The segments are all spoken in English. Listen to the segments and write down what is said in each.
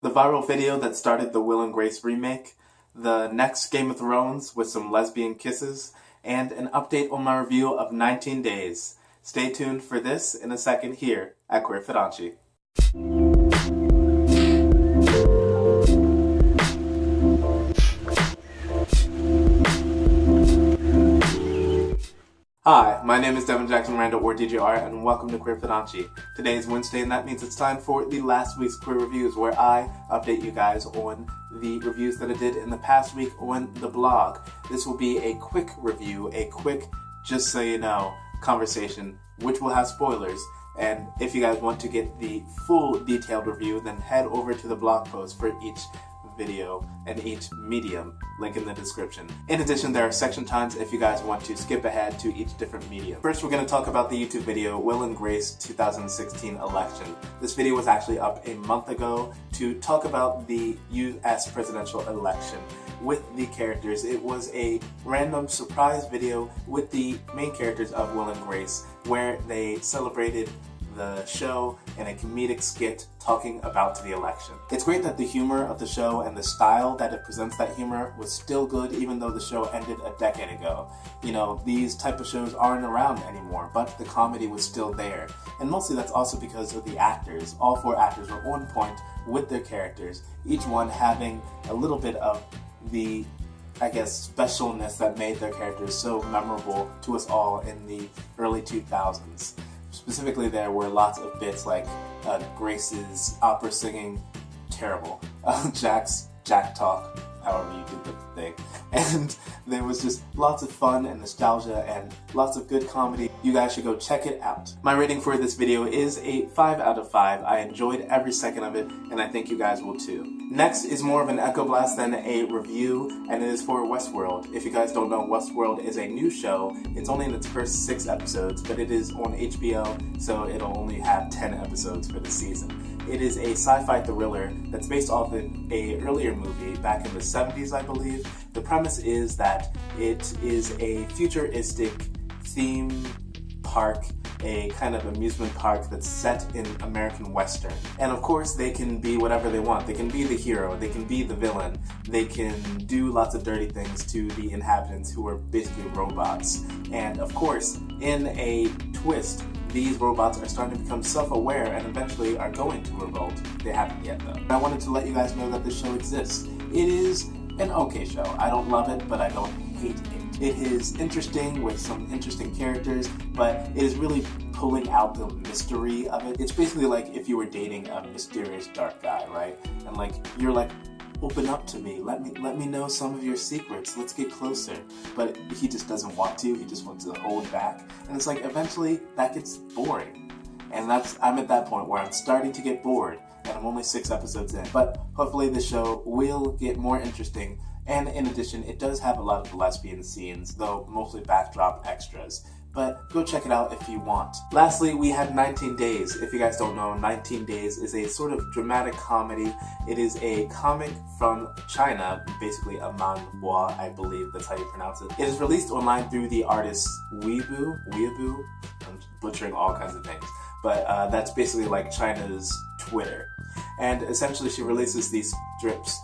the viral video that started the Will and Grace remake, the next Game of Thrones with some lesbian kisses, and an update on my review of 19 Days. Stay tuned for this in a second here at Queer Fudanshi. Hi, my name is Devin Jackson Randall, or DJR, and welcome to Queer Fudanshi. Today is Wednesday, and that means it's time for the last week's queer reviews, where I update you guys on the reviews that I did in the past week on the blog. This will be a quick review, a quick, just so you know, conversation, which will have spoilers. And if you guys want to get the full detailed review, then head over to the blog post for each video and each medium, link in the description. In addition, there are section times if you guys want to skip ahead to each different medium. First, we're going to talk about the YouTube video Will and Grace 2016 election. This video was actually up a month ago to talk about the US presidential election with the characters. It was a random surprise video with the main characters of Will and Grace, where they celebrated the show in a comedic skit talking about the election. It's great that the humor of the show and the style that it presents that humor was still good, even though the show ended a decade ago. You know, these type of shows aren't around anymore, but the comedy was still there. And mostly that's also because of the actors. All four actors were on point with their characters, each one having a little bit of the, I guess, specialness that made their characters so memorable to us all in the early 2000s. Specifically, there were lots of bits like Grace's opera singing, terrible, Jack's Jack talk, however you did the thing, and there was just lots of fun and nostalgia and lots of good comedy. You guys should go check it out. My rating for this video is a 5 out of 5. I enjoyed every second of it, and I think you guys will too. Next is more of an echo blast than a review, and it is for Westworld. If you guys don't know, Westworld is a new show. It's only in its first 6 episodes, but it is on HBO, so it'll only have 10 episodes for the season. It is a sci-fi thriller that's based off of an earlier movie back in the 70s, I believe. The premise is that it is a futuristic theme park, a kind of amusement park that's set in American Western. And of course, they can be whatever they want. They can be the hero, they can be the villain, they can do lots of dirty things to the inhabitants who are basically robots. And of course, in a twist, these robots are starting to become self-aware and eventually are going to revolt. They haven't yet though. I wanted to let you guys know that this show exists. It is an okay show. I don't love it, but I don't hate it. It is interesting with some interesting characters, but it is really pulling out the mystery of it. It's basically like if you were dating a mysterious dark guy, right? And like, you're like, open up to me, let me know some of your secrets, let's get closer. But he just doesn't want to, he just wants to hold back. And it's like, eventually that gets boring. And I'm at that point where I'm starting to get bored, and I'm only 6 episodes in. But hopefully the show will get more interesting. And in addition, it does have a lot of lesbian scenes, though mostly backdrop extras. But go check it out if you want. Lastly, we had 19 Days. If you guys don't know, 19 Days is a sort of dramatic comedy. It is a comic from China, basically a manhwa, I believe that's how you pronounce it. It is released online through the artist Weeaboo. I'm butchering all kinds of names. But that's basically like China's Twitter. And essentially she releases these strips.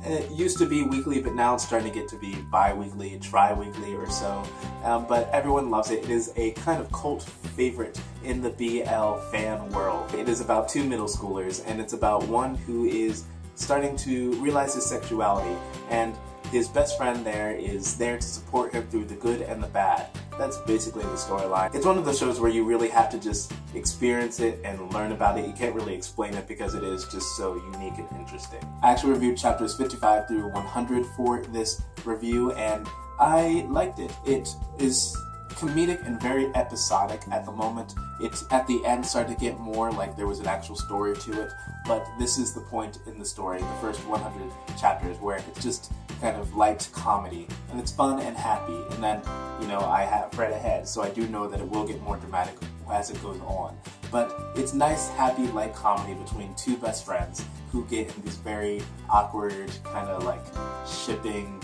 It used to be weekly, but now it's starting to get to be bi-weekly, tri-weekly or so. But everyone loves it. It is a kind of cult favorite in the BL fan world. It is about 2 middle schoolers, and it's about one who is starting to realize his sexuality, and his best friend there is there to support him through the good and the bad. That's basically the storyline. It's one of those shows where you really have to just experience it and learn about it. You can't really explain it because it is just so unique and interesting. I actually reviewed chapters 55 through 100 for this review, and I liked it. It is comedic and very episodic at the moment. It's at the end started to get more like there was an actual story to it, but this is the point in the story, the first 100 chapters, where it's just kind of light comedy, and it's fun and happy. And then, you know, I have read ahead, so I do know that it will get more dramatic as it goes on. But it's nice, happy, light comedy between 2 best friends who get in these very awkward, kind of like shipping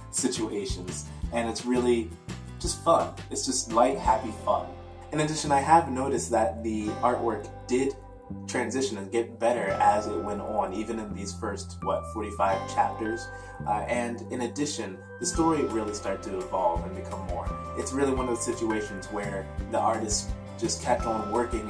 situations, and it's really just fun. It's just light, happy fun. In addition, I have noticed that the artwork did transition and get better as it went on, even in these first 45 chapters. And in addition, the story really started to evolve and become more. It's really one of those situations where the artist just kept on working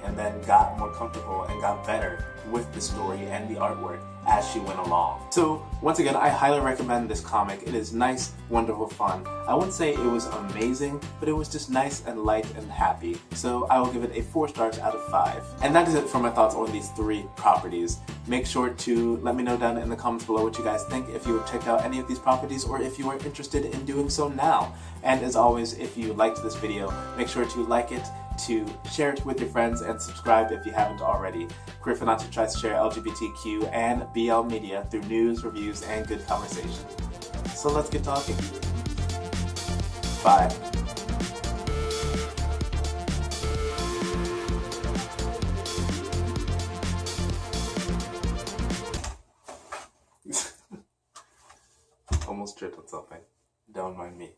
and then got more comfortable and got better with the story and the artwork as she went along. So once again, I highly recommend this comic. It is nice, wonderful fun. I wouldn't say it was amazing, but it was just nice and light and happy. So I will give it a 4 stars out of 5. And that is it for my thoughts on these 3 properties. Make sure to let me know down in the comments below what you guys think, if you have checked out any of these properties or if you are interested in doing so now. And as always, if you liked this video, make sure to like it, to share it with your friends, and subscribe if you haven't already. Queer Fudanshi tries to share LGBTQ and BL media through news, reviews, and good conversation. So let's get talking. Bye. Almost tripped on something. Don't mind me.